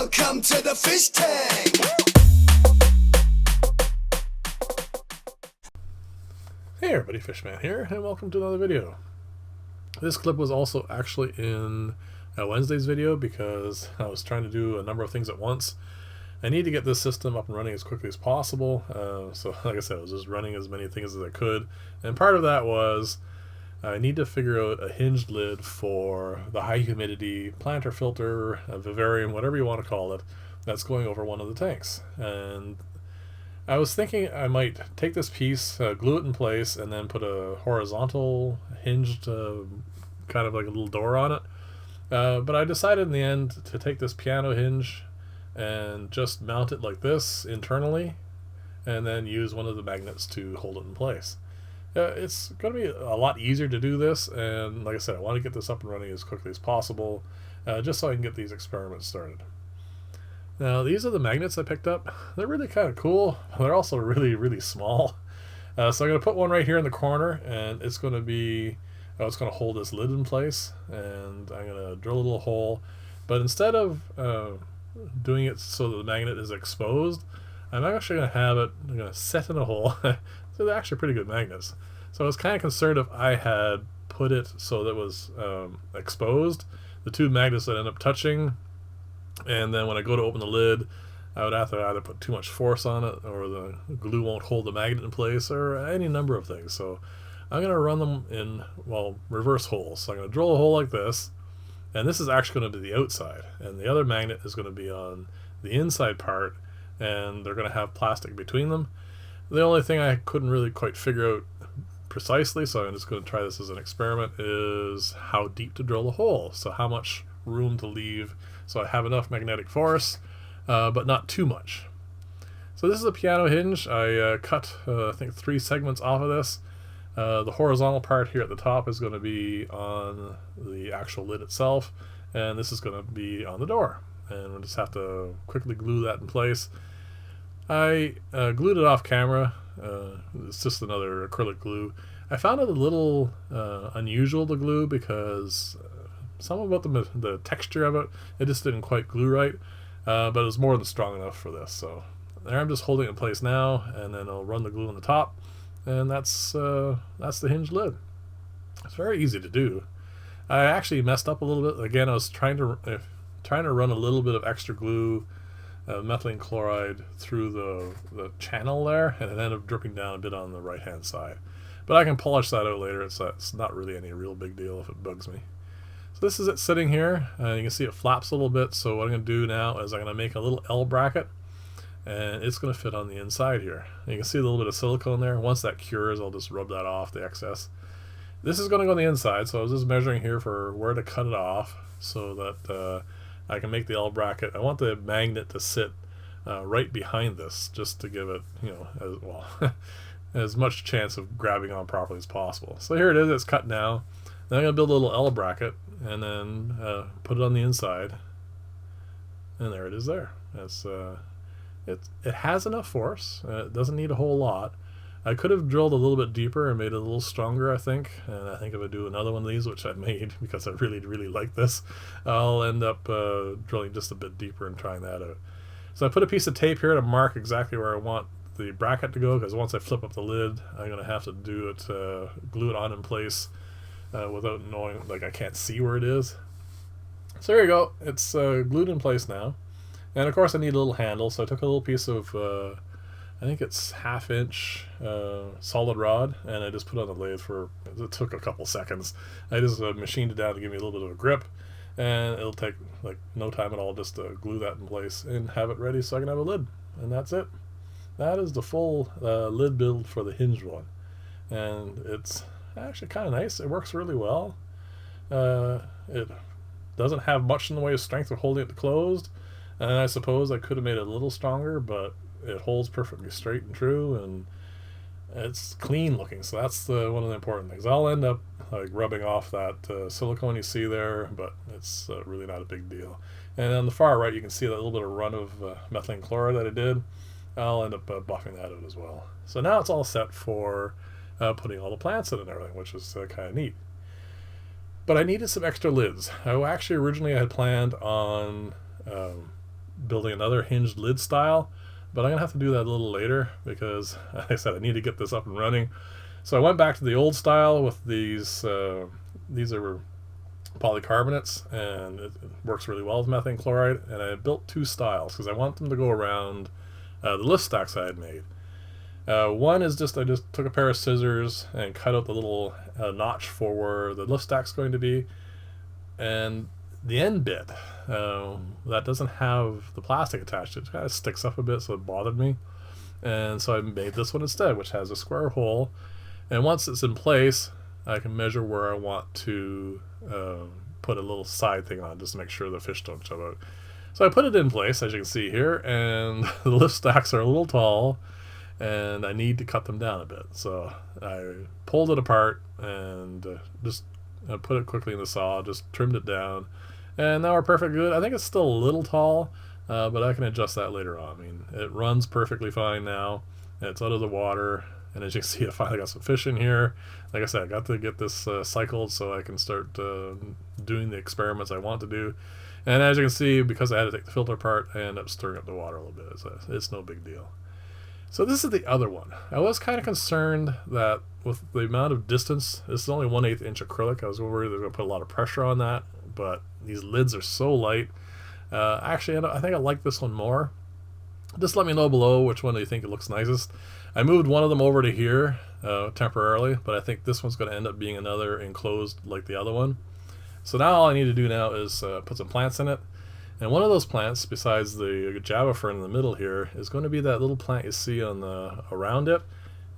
Welcome to the fish tank. Hey everybody, Fishman here, and welcome to another video. This clip was also actually in Wednesday's video because I was trying to do a number of things at once. I need to get this system up and running as quickly as possible, so like I said, I was just running as many things as I could, and part of that was I need to figure out a hinged lid for the high humidity planter filter, a vivarium, whatever you want to call it, that's going over one of the tanks. And I was thinking I might take this piece, glue it in place, and then put a horizontal hinged kind of like a little door on it. But I decided in the end to take this piano hinge and just mount it like this internally, and then use one of the magnets to hold it in place. It's going to be a lot easier to do this, and like I said, I want to get this up and running as quickly as possible, just so I can get these experiments started. Now, these are the magnets I picked up. They're really kind of cool. They're also really, really small. So I'm going to put one right here in the corner, and it's going to be, it's going to hold this lid in place, and I'm going to drill a little hole. But instead of doing it so that the magnet is exposed, I'm actually going to have it, I'm going to set in a hole. So they're actually pretty good magnets. So I was kind of concerned if I had put it so that it was exposed, the two magnets that end up touching, and then when I go to open the lid, I would have to either put too much force on it, or the glue won't hold the magnet in place, or any number of things. So I'm going to run them in, well, reverse holes. So I'm going to drill a hole like this, and this is actually going to be the outside, and the other magnet is going to be on the inside part, and they're going to have plastic between them. The only thing I couldn't really quite figure out precisely, so I'm just going to try this as an experiment, is how deep to drill the hole. So how much room to leave so I have enough magnetic force, but not too much. So this is a piano hinge. I cut, I think, 3 segments off of this. The horizontal part here at the top is going to be on the actual lid itself, and this is going to be on the door. And we'll just have to quickly glue that in place. I glued it off camera. It's just another acrylic glue. I found it a little unusual to glue because something about the texture of it, it just didn't quite glue right, but it was more than strong enough for this. So there, I'm just holding it in place now, and then I'll run the glue on the top, and that's the hinge lid. It's very easy to do. I actually messed up a little bit. Again, I was trying to run a little bit of extra glue, methylene chloride, through the channel there, and it ended up dripping down a bit on the right hand side. But I can polish that out later. It's not really any real big deal if it bugs me. So this is it sitting here. You can see it flaps a little bit. So what I'm going to do now is I'm going to make a little L bracket, and it's going to fit on the inside here. You can see a little bit of silicone there. Once that cures, I'll just rub that off, the excess. This is going to go on the inside, so I was just measuring here for where to cut it off so that I can make the L bracket. I want the magnet to sit right behind this, just to give it, as well, as much chance of grabbing on properly as possible. So here it is. It's cut now. Then I'm going to build a little L bracket, and then put it on the inside, and there it is. There. It has enough force. It doesn't need a whole lot. I could have drilled a little bit deeper and made it a little stronger, I think. And I think if I do another one of these, which I made because I really, really like this, I'll end up drilling just a bit deeper and trying that out. So I put a piece of tape here to mark exactly where I want the bracket to go, because once I flip up the lid, I'm going to have to do it, glue it on in place without knowing, like, I can't see where it is. So there you go. It's glued in place now. And of course I need a little handle, so I took a little piece of I think it's 1/2 inch solid rod, and I just put it on the lathe it took a couple seconds. I just machined it down to give me a little bit of a grip, and it'll take like no time at all just to glue that in place and have it ready so I can have a lid. And that's it. That is the full lid build for the hinge one, and it's actually kind of nice. It works really well. It doesn't have much in the way of strength of holding it closed, and I suppose I could have made it a little stronger, but it holds perfectly straight and true, and it's clean looking. So that's one of the important things. I'll end up like rubbing off that silicone you see there, but it's really not a big deal. And on the far right, you can see that little bit of run of methylene chloride that I did. I'll end up buffing that out as well. So now it's all set for putting all the plants in and everything, which is kind of neat. But I needed some extra lids. I actually originally had planned on building another hinged lid style, but I'm going to have to do that a little later because, like I said, I need to get this up and running. So I went back to the old style with these are polycarbonates, and it works really well with methane chloride, and I built two styles because I want them to go around the lift stacks I had made. One is I just took a pair of scissors and cut out the little notch for where the lift stack's going to be, and the end bit that doesn't have the plastic attached to it, kind of sticks up a bit, so it bothered me, and so I made this one instead, which has a square hole, and once it's in place I can measure where I want to put a little side thing on just to make sure the fish don't jump out. So I put it in place, as you can see here, and the lift stacks are a little tall and I need to cut them down a bit. So I pulled it apart and just put it quickly in the saw, just trimmed it down, and now we're perfect good. I think it's still a little tall, but I can adjust that later on. I mean, it runs perfectly fine now. It's out of the water, and as you can see, I finally got some fish in here. Like I said, I got to get this cycled so I can start doing the experiments I want to do. And as you can see, because I had to take the filter apart, I ended up stirring up the water a little bit. So it's no big deal. So this is the other one. I was kind of concerned that with the amount of distance, this is only 1/8 inch acrylic. I was worried they were going to put a lot of pressure on that, but these lids are so light. Actually, I think I like this one more. Just let me know below which one do you think it looks nicest. I moved one of them over to here temporarily, but I think this one's going to end up being another enclosed like the other one. So now all I need to do now is put some plants in it. And one of those plants, besides the Java fern in the middle here, is going to be that little plant you see on around it.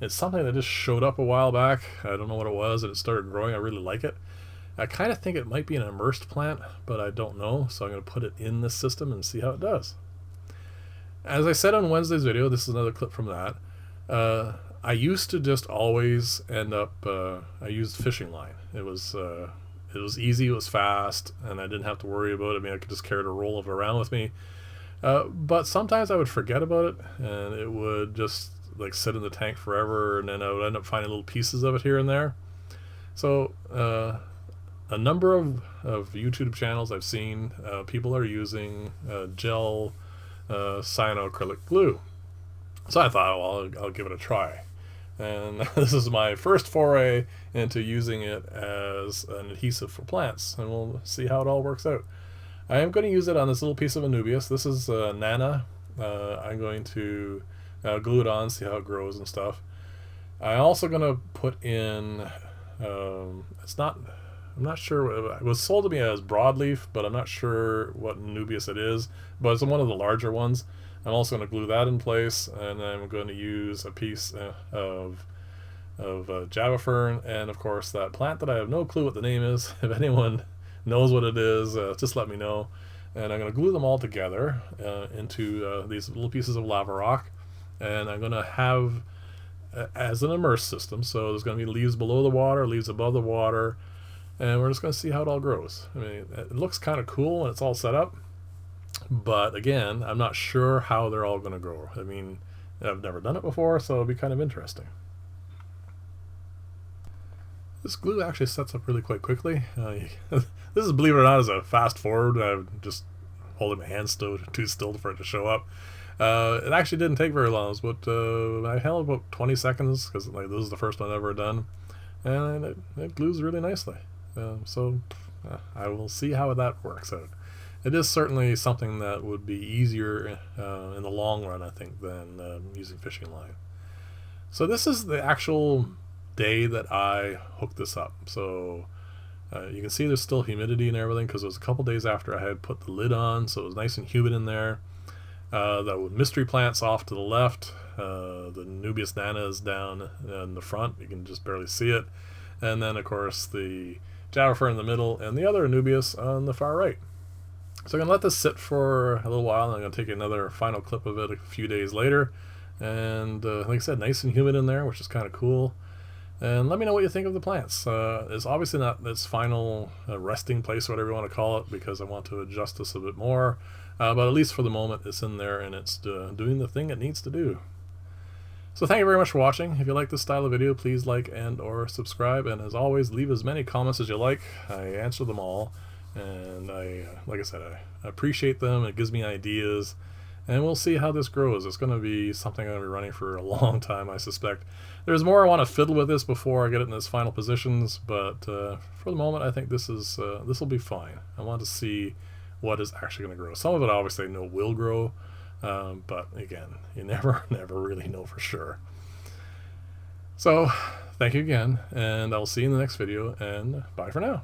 It's something that just showed up a while back. I don't know what it was, and it started growing. I really like it. I kind of think it might be an immersed plant, but I don't know. So I'm going to put it in this system and see how it does. As I said on Wednesday's video, this is another clip from that. I used to just always end up, I used fishing line. It was easy, it was fast, and I didn't have to worry about it. I mean, I could just carry it or roll it around with me. But sometimes I would forget about it, and it would just like sit in the tank forever, and then I would end up finding little pieces of it here and there. So a number of YouTube channels I've seen, people are using gel cyanoacrylic glue. So I thought, well, I'll give it a try. And this is my first foray into using it as an adhesive for plants, and we'll see how it all works out. I am going to use it on this little piece of Anubias. This is Nana. I'm going to glue it on, see how it grows and stuff. I'm also going to put in, I'm not sure, it was sold to me as broadleaf, but I'm not sure what Anubias it is, but it's one of the larger ones. I'm also going to glue that in place, and I'm going to use a piece of Java fern, and of course that plant that I have no clue what the name is. If anyone knows what it is, just let me know. And I'm going to glue them all together into these little pieces of lava rock, and I'm going to have as an immersed system. So there's going to be leaves below the water, leaves above the water, and we're just going to see how it all grows. I mean, it looks kind of cool when it's all set up. But again, I'm not sure how they're all going to grow. I mean, I've never done it before, so it'll be kind of interesting. This glue actually sets up really quite quickly. This is, believe it or not, is a fast forward. I'm just holding my hand too still for it to show up. It actually didn't take very long. It was about, I held about 20 seconds because like this is the first one I've ever done, and it glues really nicely. So I will see how that works out. It is certainly something that would be easier in the long run, I think, than using fishing line. So this is the actual day that I hooked this up. So you can see there's still humidity and everything because it was a couple days after I had put the lid on, so it was nice and humid in there. The mystery plant's off to the left. The Anubias nana is down in the front. You can just barely see it. And then, of course, the Java fern in the middle and the other Anubias on the far right. So I'm going to let this sit for a little while, and I'm going to take another final clip of it a few days later. And like I said, nice and humid in there, which is kind of cool. And let me know what you think of the plants. It's obviously not its final resting place, or whatever you want to call it, because I want to adjust this a bit more. But at least for the moment, it's in there, and it's doing the thing it needs to do. So thank you very much for watching. If you like this style of video, please like and or subscribe. And as always, leave as many comments as you like. I answer them all. And like I said, I appreciate them. It gives me ideas, and we'll see how this grows. It's going to be something I'm going to be running for a long time, I suspect. There's more I want to fiddle with this before I get it in its final positions, but for the moment, I think this will be fine. I want to see what is actually going to grow. Some of it, obviously, I know will grow, but again, you never really know for sure. So, thank you again, and I'll see you in the next video, and bye for now.